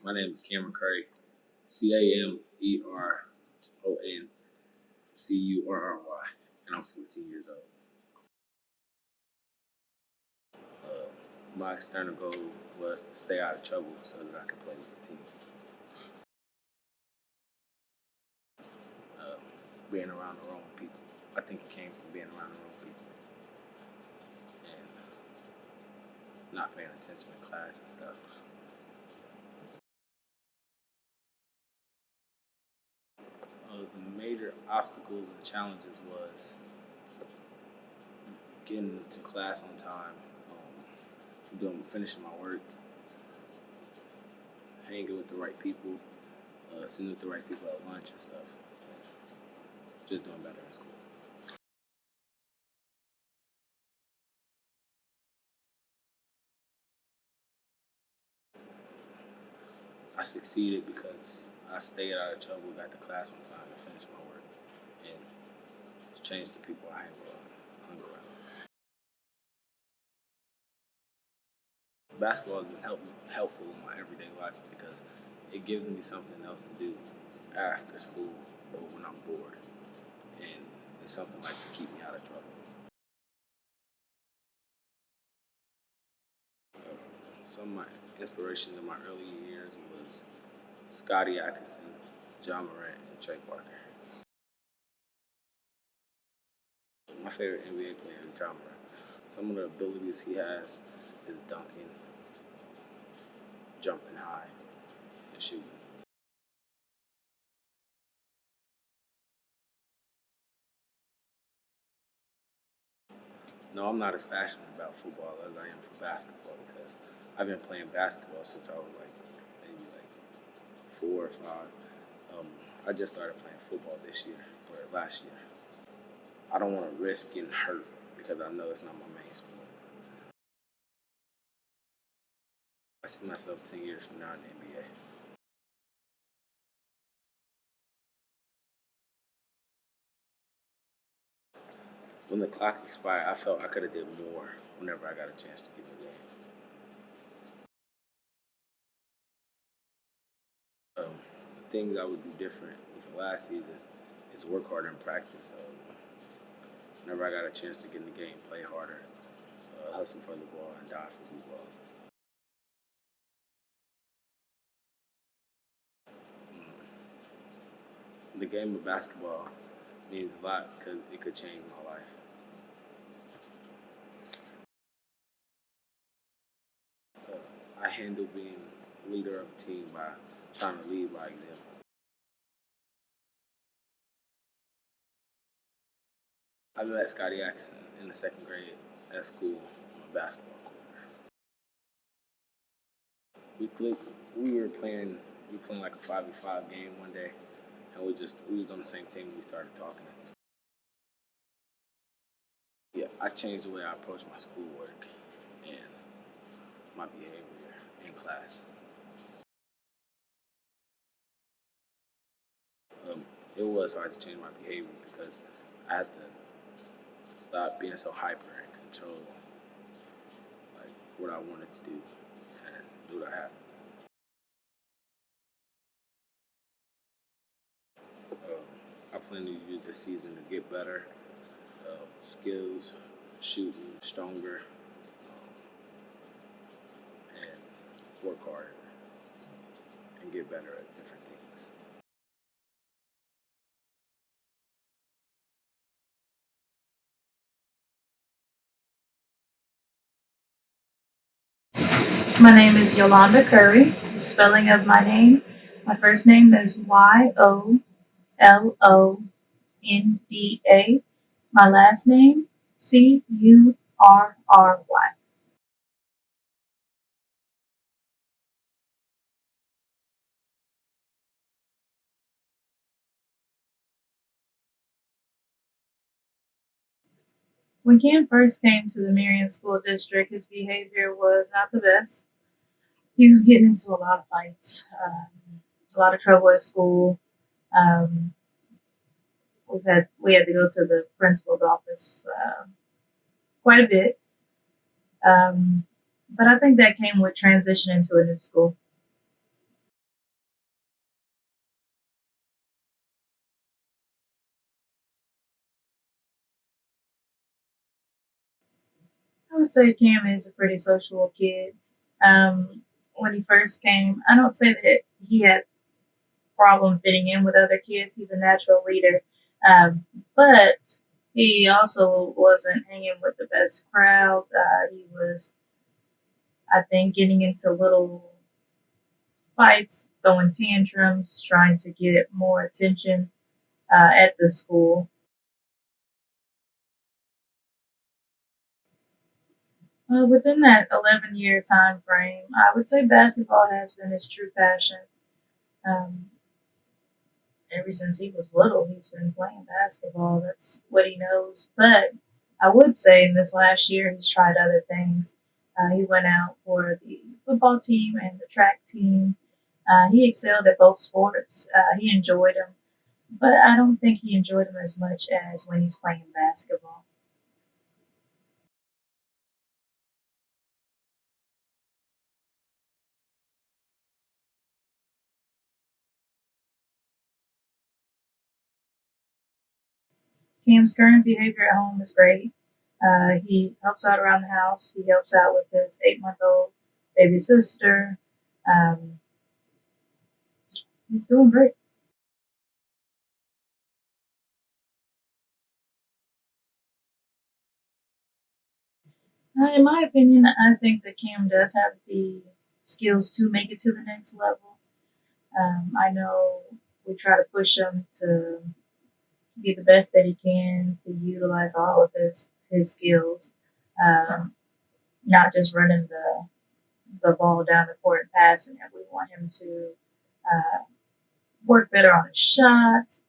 My name is Cameron Curry, CameronCurry, and I'm 14 years old. Uh, my external goal was to stay out of trouble so that I could play with the team. Uh, Being around the wrong people. I think it came from being around the wrong people and not paying attention in class and stuff. The major obstacles and challenges was getting to class on time, finishing my work, hanging with the right people, sitting with the right people at lunch and stuff. Just doing better in school. I succeeded because I stayed out of trouble, got to class on time, and finished my work, and changed the people I hung around. Basketball has been helpful in my everyday life because it gives me something else to do after school or when I'm bored, and it's something like to keep me out of trouble. Some of my inspiration in my early years was Scottie Atkinson, John Morant, and Trey Parker. My favorite NBA player is John Morant. Some of the abilities he has is dunking, jumping high, and shooting. No, I'm not as passionate about football as I am for basketball because I've been playing basketball since I was maybe 4 or 5. Um, I just started playing football this year or last year. I don't want to risk getting hurt because I know it's not my main sport. I see myself 10 years from now in the NBA. When the clock expired, I felt I could have did more whenever I got a chance to get in the game. The things I would do different with the last season is work harder in practice. Whenever I got a chance to get in the game, play harder, hustle for the ball, and die for these balls. The game of basketball means a lot because it could change my life. I handle being leader of a team by trying to lead by example. I met Scottie Atkinson in the second grade at school on a basketball court. We clicked. We were playing like a 5v5 game one day, and we was on the same team. And we started talking. Yeah, I changed the way I approach my schoolwork and my behavior in class. It was hard to change my behavior because I had to stop being so hyper and control like what I wanted to do and do what I have to do. I plan to use this season to get better, skills, shooting stronger, and work harder and get better at different things. My name is Yolanda Curry. The spelling of my first name is Yolonda. My last name Curry. When Cam first came to the Marion School District, his behavior was not the best. He was getting into a lot of fights, a lot of trouble at school. Um, we had to go to the principal's office quite a bit. Um, but I think that came with transitioning to a new school. I would say Cam is a pretty sociable kid. When he first came, I don't say that he had problem fitting in with other kids. He's a natural leader, but he also wasn't hanging with the best crowd. He was, I think, getting into little fights, throwing tantrums, trying to get more attention at the school. Within that 11-year time frame, I would say basketball has been his true passion. Um, Ever since he was little, he's been playing basketball. That's what he knows. But I would say in this last year, he's tried other things. He went out for the football team and the track team. He excelled at both sports. He enjoyed them, but I don't think he enjoyed them as much as when he's playing basketball. Cam's current behavior at home is great. He helps out around the house. He helps out with his 8-month-old baby sister. Um, he's doing great. In my opinion, I think that Cam does have the skills to make it to the next level. I know we try to push him to be the best that he can, to utilize all of his skills, um, not just running the ball down the court and passing it. We want him to uh, work better on his shots,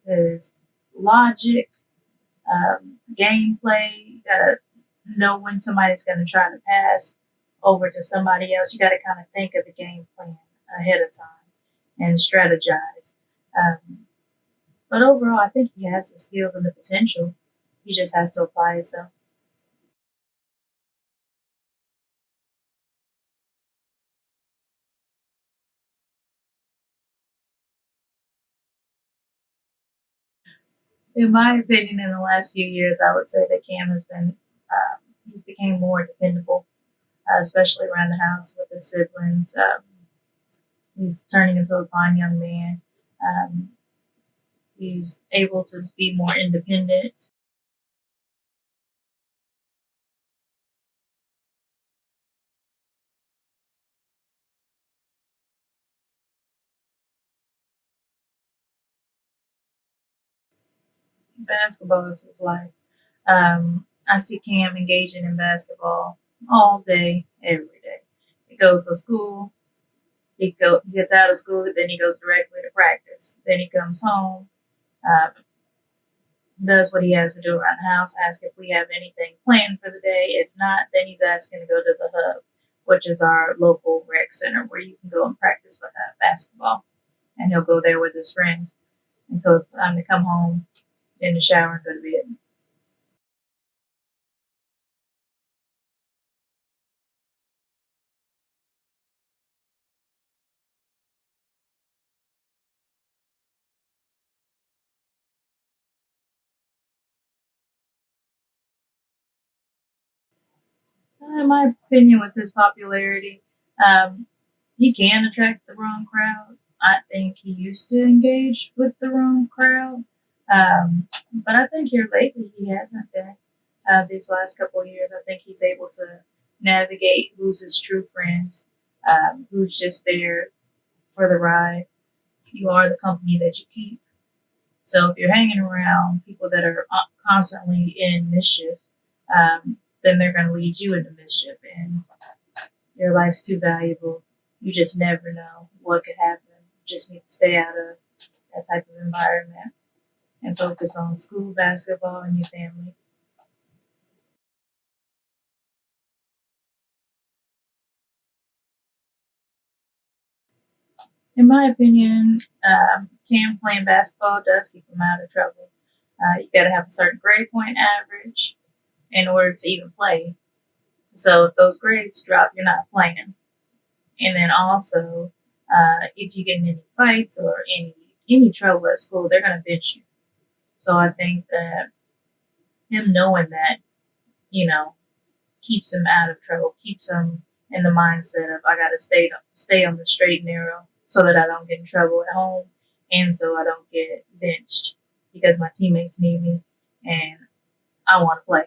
his logic, gameplay. You gotta know when somebody's gonna try to pass over to somebody else. You gotta kind of think of the game plan ahead of time and strategize. Um, but overall, I think he has the skills and the potential. He just has to apply himself. In my opinion, in the last few years, I would say that Cam has been he's became more dependable, especially around the house with his siblings. He's turning into a fine young man. Um, he's able to be more independent. Basketball is his life. I see Cam engaging in basketball all day, every day. He goes to school. Gets out of school, then he goes directly to practice. Then he comes home, um, does what he has to do around the house, asks if we have anything planned for the day. If not, then he's asking to go to the hub, which is our local rec center where you can go and practice basketball. And he'll go there with his friends until it's time to come home, in the shower, and go to bed. In my opinion, with his popularity, um, he can attract the wrong crowd. I think he used to engage with the wrong crowd, but I think here lately he hasn't been. These last couple of years, I think he's able to navigate who's his true friends, who's just there for the ride. You are the company that you keep. So if you're hanging around people that are constantly in mischief, then they're going to lead you into mischief, and your life's too valuable. You just never know what could happen. You just need to stay out of that type of environment and focus on school, basketball, and your family. In my opinion, Cam playing basketball does keep him out of trouble. You got to have a certain grade point average in order to even play. So if those grades drop, you're not playing. And then also, if you get in any fights or any trouble at school, they're gonna bench you. So I think that him knowing that, you know, keeps him out of trouble, keeps him in the mindset of I gotta stay on the straight and narrow so that I don't get in trouble at home and so I don't get benched because my teammates need me and I want to play.